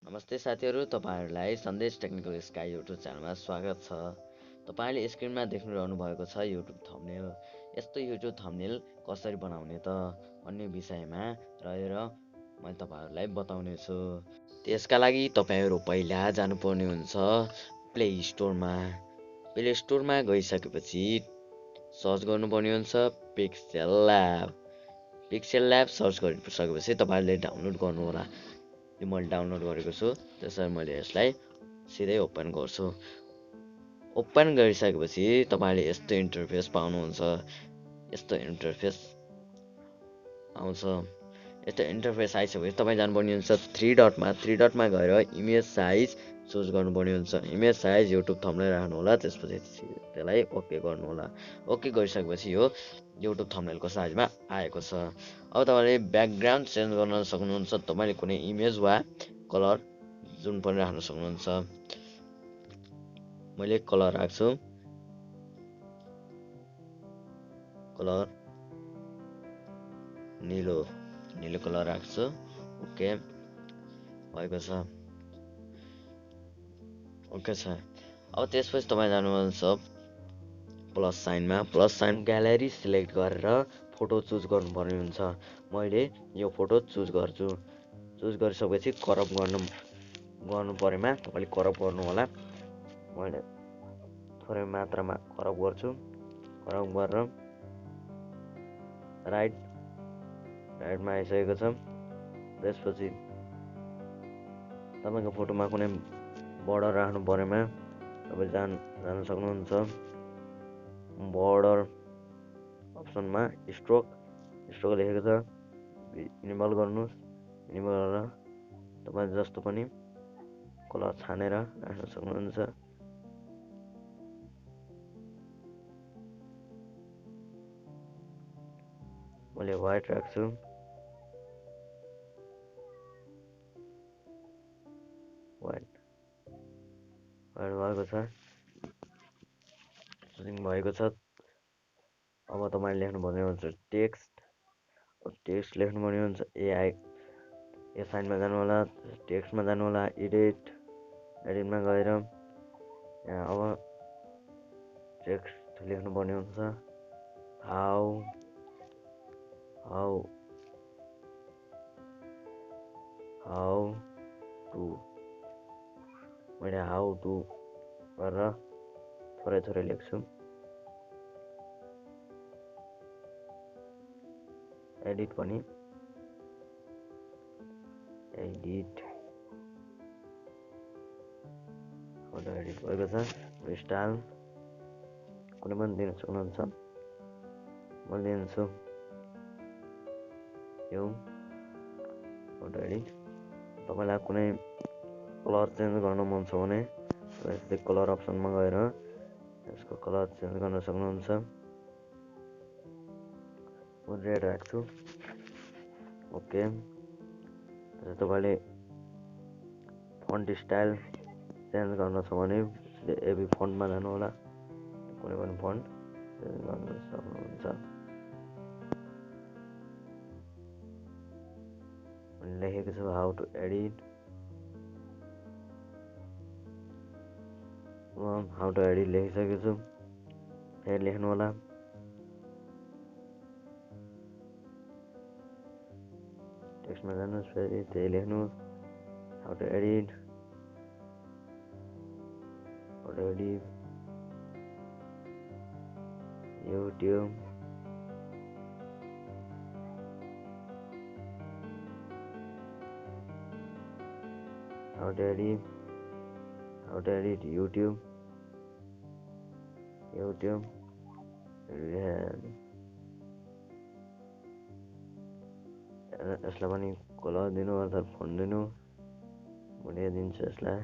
नमस्ते साथीहरू, तपाईहरुलाई सन्देश टेक्निकल स्काई युट्युब च्यानलमा स्वागत छ। तपाईले स्क्रिनमा देखिरहनु भएको छ युट्युब थम्बनेल। यस्तो युट्युब थम्बनेल कसरी बनाउने त भन्ने विषयमा रहेर मैले तपाईहरुलाई बताउने छु। त्यसका लागि तपाईहरु पहिला जानुपर्ने हुन्छ प्ले स्टोरमा। प्ले स्टोरमा गइसकेपछि सर्च गर्नुपर्ने हुन्छ pixel lab. Pixel lab search गरिसकेपछि तपाईहरुले डाउनलोड गर्नु होला। मैले डाउनलोड गरेको छु, त्यसैले मैले यसलाई सिधै ओपन गर्छु। ओपन गरिसकेपछि तपाईले यस्तो इन्टरफेस पाउनुहुन्छ। यस्तो इन्टरफेस आउँछ। यस्तो इन्टरफेस आइसकेपछि तपाई जानुपर्ने हुन्छ थ्री डटमा गएर इमेज साइज चुज गर्नुपर्ने हुन्छ। इमेज साइज युट्युब थम्बनेल राख्नु होला, त्यसपछि त्यसलाई ओके गर्नु होला। ओके गरिसकेपछि यो युट्युब थम्बनेलको साइजमा आएको छ। अब तपाईले ब्याकग्राउन्ड चेन्ज गर्न सक्नुहुन्छ। तपाईले कुनै इमेज वा कलर जुन पनि राख्न सक्नुहुन्छ। मैले कलर राख्छु। कलर नीलो कलर राख्छु। ओके भएको छ। ओके छ। अब त्यसपछि तपाई जानुहुन्छ प्लस साइनमा। प्लस साइन ग्यालेरी सिलेक्ट गरेर फोटो चुज गर्नुपर्ने हुन्छ। मैले यो फोटो चुज गर्छु। चुज गरिसकेपछि क्रप गर्नु परेमा तपाईले क्रप गर्नु होला। मैले थोरै मात्रामा क्रप गर्छु। क्रप गरेर राइटमा आइसकेको छ। त्यसपछि तपाईको फोटोमा कुनै बर्डर राख्नु परेमा तपाई जान सक्नुहुन्छ। बर्डर अप्सनमा स्ट्रोक लेखेको छ, इनेबल गर्नुस्। इनेबल गरेर तपाई जस्तो पनि कलर छानेर राख्न सक्नुहुन्छ। मैले व्हाइट राख्छु। व्हाइट भएको छ। भएको छ। अब तपाईले लेख्नुपर्ने हुन्छ टेक्स्ट लेख्नुपर्ने हुन्छ। ए साइनमा जानु होला, टेक्स्टमा जानु होला, एडिटमा गएर यहाँ अब टेक्स्ट लेख्नुपर्ने हुन्छ। हाउ टु मैले हाउ टु गरेर थोरै लेख्छु। एडिट पनि एडिट भएको छ। स्टाइल कुनै पनि दिन सक्नुहुन्छ। म दिन्छु यो फोटो एडिट। तपाईलाई कुनै कलर चेन्ज गर्न मन छ भने यस्तै कलर अप्सनमा गएर यसको कलर चेन्ज गर्न सक्नुहुन्छ। म रेड राख्छु। ओके। तपाईले फन्ट स्टाइल चेन्ज गर्न छ भने एबी फन्टमा जानु होला। कुनै पनि फन्ट चेन्ज गर्न सक्नुहुन्छ। लेखेको छु how to edit. How to edit लेखिसकेको छु। फेरि लेख्नु होला। टेक्स्टमा जानुहोस्, फेरि त्यही लेख्नुहोस्। How to edit YouTube. How to edit YouTube. यसलाई पनि कलर दिनु अथवा फन्ट दिनु। मैले दिन्छु यसलाई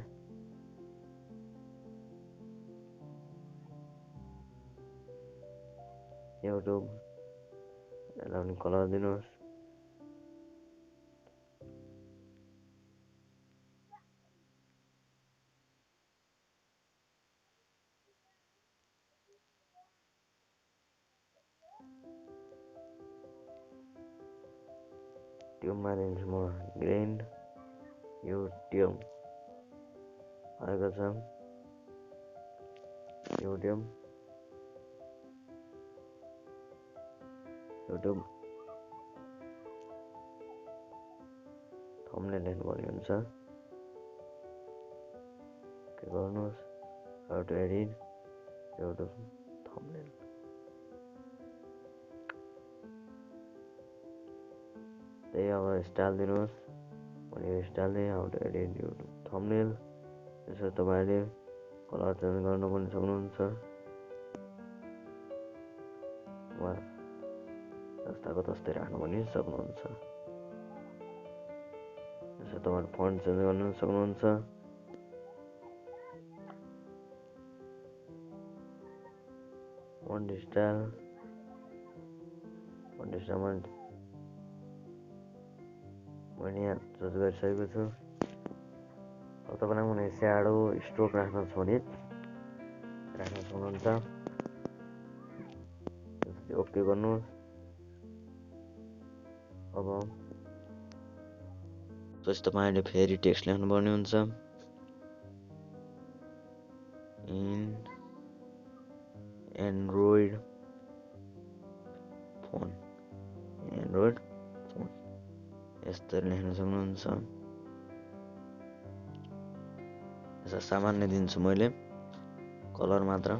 युट्युब। यसलाई पनि कलर दिनुहोस्। ट्युबमा दिन्छु म ग्रीन युट्युब। आएको छ YouTube thumbnail हेर्नुपर्ने हुन्छ के गर्नुहोस् how to edit YouTube thumbnail त्यही अब स्टाइल दिनुहोस् मैले स्टाइल दिएँ how to edit YouTube thumbnail त्यसो तपाईले कलर चेन्ज गर्न पनि सक्नुहुन्छ वा जस्ताको तस्तै राख्न पनि सक्नुहुन्छ त्यसो तपाईले फन्ट चेन्ज गर्न सक्नुहुन्छ फन्ट स्टाइल मैले यहाँ चुज गरिसकेको छु अब तपाईलाई कुनै स्याडो स्ट्रोक राख्न छ भने राख्न सक्नुहुन्छ ओके गर्नुहोस् अब पछि तपाईले फेरि टेक्स्ट लेख्नु पर्ने हुन्छ इन एन्ड्रोइड फोन यसरी लेख्न सक्नुहुन्छ यसो सामान्य दिन्छु मैले कलर मात्र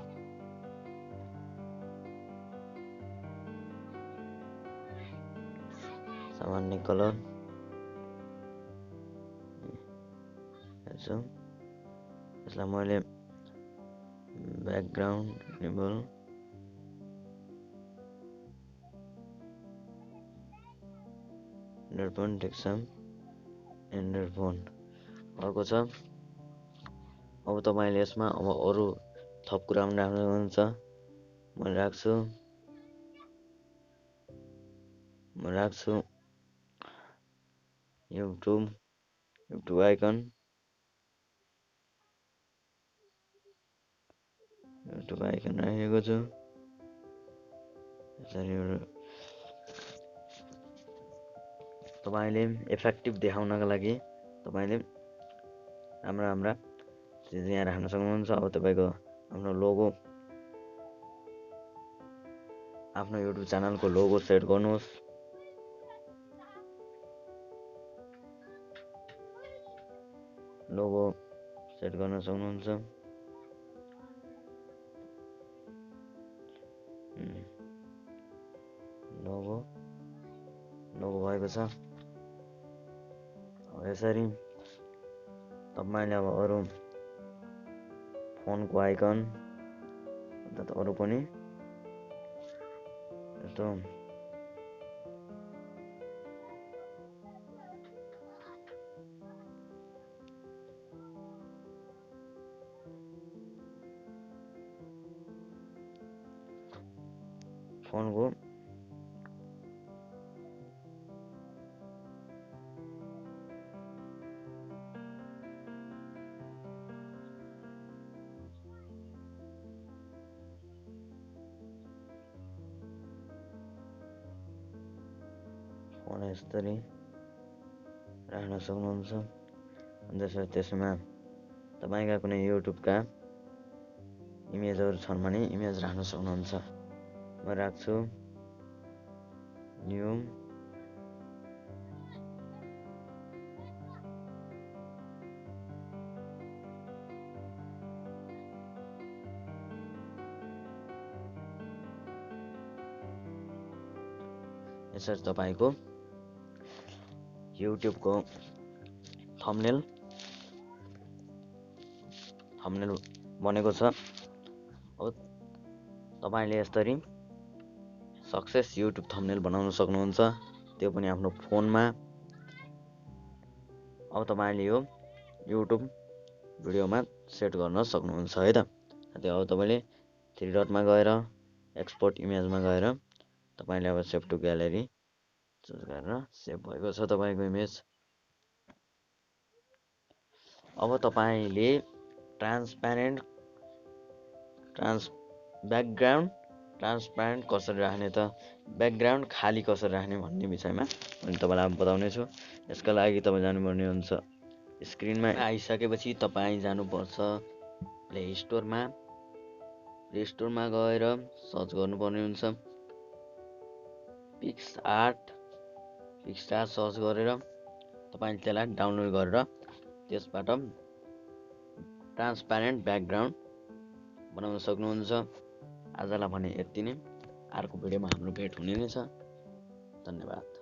सामान्य कलर यसलाई मैले ब्याकग्राउन्ड लेबल एन्डरफोन टेक्सम एन्डरफोन अर्को छ अब तपाईले यसमा अब अरु थप कुरा पनि राख्न सक्नुहुन्छ म राख्छु YouTube आइकन राखेको छु तपाईले इफेक्टिभ देखाउनका लागि तपाईले राम्रा चीज यहाँ राख्न सक्नुहुन्छ अब तपाईको आफ्नो लोगो आफ्नो YouTube च्यानलको लोगो सेट गर्नुहोस् लोगो सेट गर्न सक्नुहुन्छ लोगो भएको छ यसरी तपाईले अब अरु फोनको आइकन अर्थात अरु पनि यस्तो फोनको यसरी राख्न सक्नुहुन्छ त्यसमा तपाईका कुनै YouTube का इमेजहरु छन् भने इमेज राख्न सक्नुहुन्छ म राख्छु न्यू यसरी तपाईको YouTube को थम्बनेल बनेको छ अब तपाईले यसरी सक्सेस YouTube थम्बनेल बनाउन सक्नुहुन्छ त्यो पनि आफ्नो फोनमा अब तपाईले यो YouTube भिडियोमा सेट गर्न सक्नुहुन्छ है त त्यो अब तपाईले 3 डट मा गएर एक्सपोर्ट इमेजमा गएर तपाईले अब सेभ टु ग्यालेरी चुज गरेर सेभ भएको छ तपाईको इमेज अब तपाईले ब्याकग्राउन्ड ट्रान्सप्यारेन्ट कसरी राख्ने त ब्याकग्राउन्ड खाली कसरी राख्ने भन्ने विषयमा मैले तपाईलाई बताउने छु यसका लागि तपाई जानुपर्ने हुन्छ स्क्रिनमा आइसकेपछि तपाईँ जानुपर्छ प्ले स्टोरमा गएर सर्च गर्नुपर्ने हुन्छ पिक्सआर्ट सर्च गरेर तपाईँले त्यसलाई डाउनलोड गरेर त्यसबाट ट्रान्सप्यारेन्ट ब्याकग्राउन्ड बनाउन सक्नुहुन्छ। आजलाई भने यति नै। अर्को भिडियोमा हाम्रो भेट हुने नै छ। धन्यवाद।